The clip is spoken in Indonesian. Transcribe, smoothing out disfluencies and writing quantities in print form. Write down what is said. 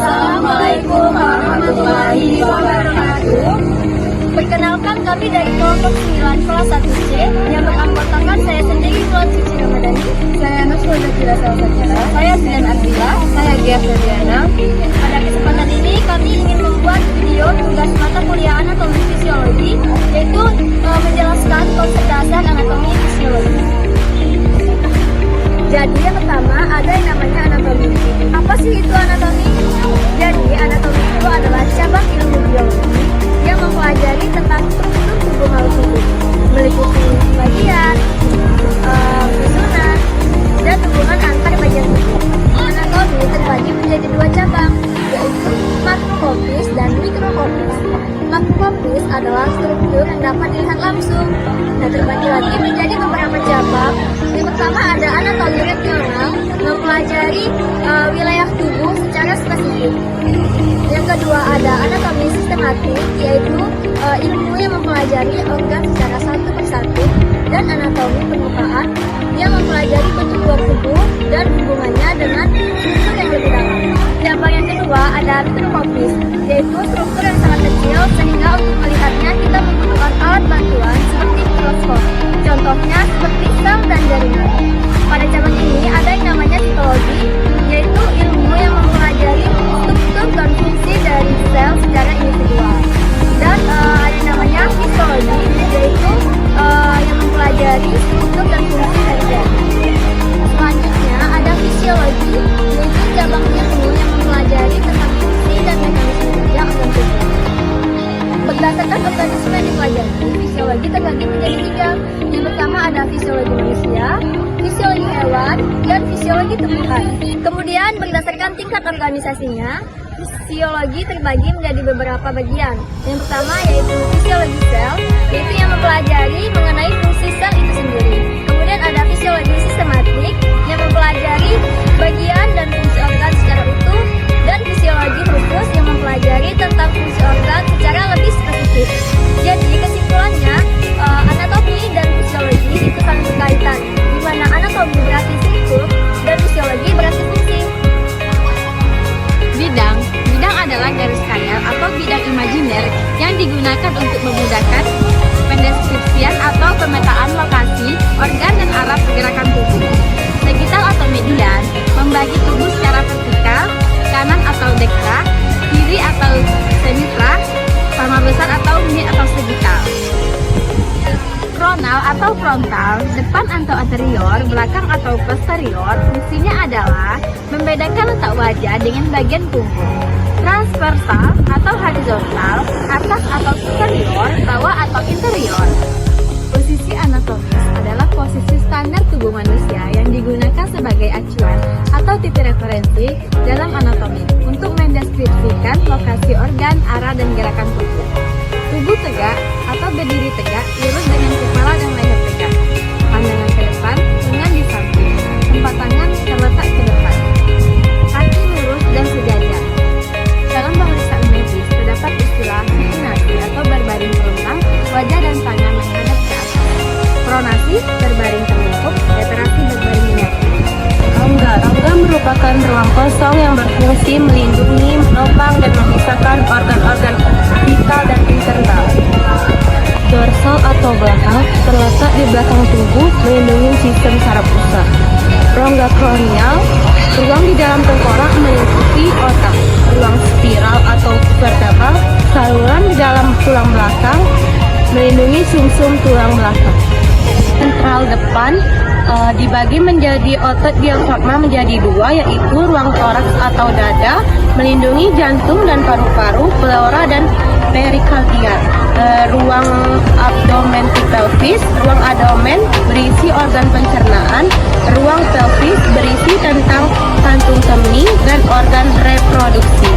Assalamualaikum warahmatullahi wabarakatuh. Perkenalkan, kami dari kelompok 9 kelas 1C yang beranggotakan saya sendiri, Tuan Cici Ramadhani. Saya Nuswa Zakira Salsakira. Saya Zilan Ardila. Saya Gia Ferdiana. Pada kesempatan ini kami ingin membuat video tugas mata kuliah anatomi fisiologi, yaitu menjelaskan konsep dasar anatomi fisiologi. Jadi yang pertama ada yang namanya anatomi. Apa sih itu anatomi? Jadi anatomi itu adalah cabang ilmu biologi yang mempelajari tentang struktur tubuh makhluk hidup, meliputi bagian, susunan, dan hubungan antar bagian tubuh. Anatomi terbagi menjadi dua cabang, yaitu makroskopis dan mikroskopis. Makroskopis adalah struktur yang dapat dilihat langsung dan terbagi lagi menjadi beberapa cabang. Yang pertama ada anatomi regional, mempelajari wilayah tubuh secara spesifik. Yang kedua ada anatomi sistematik, yaitu ilmu yang mempelajari organ secara satu persatu, dan anatomi permukaan yang mempelajari bentuk luar tubuh dan hubungannya dengan struktur yang lebih dalam. Cabang yang kedua ada mikroskopis, yaitu struktur yang sangat kecil sehingga untuk melihatnya kita membutuhkan alat bantuan seperti mikroskop. Contohnya seperti sel dan jaringan. Pada cabang ini ada yang namanya sitologi, yaitu ilmu yang mempelajari struktur dan fungsi dari sel secara individual. Dan ada yang namanya histologi, yaitu yang mempelajari struktur dan fungsi dari jaringan. Selanjutnya ada fisiologi, yaitu cabang ilmu yang mempelajari tentang fungsi dan mekanisme kerja organ tubuh. Berdasarkan organisme yang dipelajari, fisiologi terbagi menjadi tiga. Yang pertama ada fisiologi manusia, fisiologi hewan, dan fisiologi tumbuhan. Kemudian berdasarkan tingkat organisasinya, fisiologi terbagi menjadi beberapa bagian. Yang pertama yaitu fisiologi sel, yaitu yang mempelajari mengenai fungsi sel itu sendiri. Kemudian ada fisiologi sistematik yang mempelajari bagian dan fungsi organ secara utuh, dan fisiologi khusus yang mempelajari tentang fungsi organ secara lebih spesifik. Jadi kesimpulannya, anatomi dan fisiologi itu saling berkaitan, di mana anatomi berarti struktur dan fisiologi berarti fungsi. Bidang adalah garis khayal atau bidang imajiner yang digunakan untuk memudahkan pendeskripsian atau pemetaan lokasi, organ, dan arah pergerakan tubuh. Segital atau median membagi tubuh secara vertikal, kanan atau dekra, kiri atau semitra, sama besar atau mini atau segital. Kronal atau frontal, depan atau anterior, belakang atau posterior, fungsinya adalah membedakan letak wajah dengan bagian punggung. Transversal atau horizontal, atas atau superior, bawah atau interior. Posisi anatomis adalah posisi standar tubuh manusia yang digunakan sebagai acuan atau titik referensi dalam anatomi untuk mendeskripsikan lokasi organ, arah, dan gerakan tubuh. Tubuh tegak atau berdiri tegak, lurus dengan kepala dan leher tegak. Pandangan ke depan, lengan di samping, tempat tangan terletak ke depan. Kaki lurus dan sejajar. Dalam pemeriksaan medis terdapat istilah supinasi atau berbaring telentang, wajah dan tangan menghadap ke atas. Pronasi berbaring terlengkup, reterasi berbaring menyatu. Rongga merupakan ruang kosong yang berfungsi melindungi, menopang, dan memisahkan organ-organ vital dan internal. Dorsal atau belakang terletak di belakang tubuh, melindungi sistem saraf pusat. Rongga kranial, ruang di dalam tengkorak meliputi otak. Ruang spiral atau vertebral, saluran di dalam tulang belakang, melindungi sumsum tulang belakang. Sentral depan dibagi menjadi otot diafragma menjadi dua, yaitu ruang toraks atau dada, melindungi jantung dan paru-paru, pleura dan perikardial. Ruang abdomen pelvis, ruang abdomen berisi organ pencernaan, ruang pelvis berisi tentang kantung kemih dan organ reproduksi.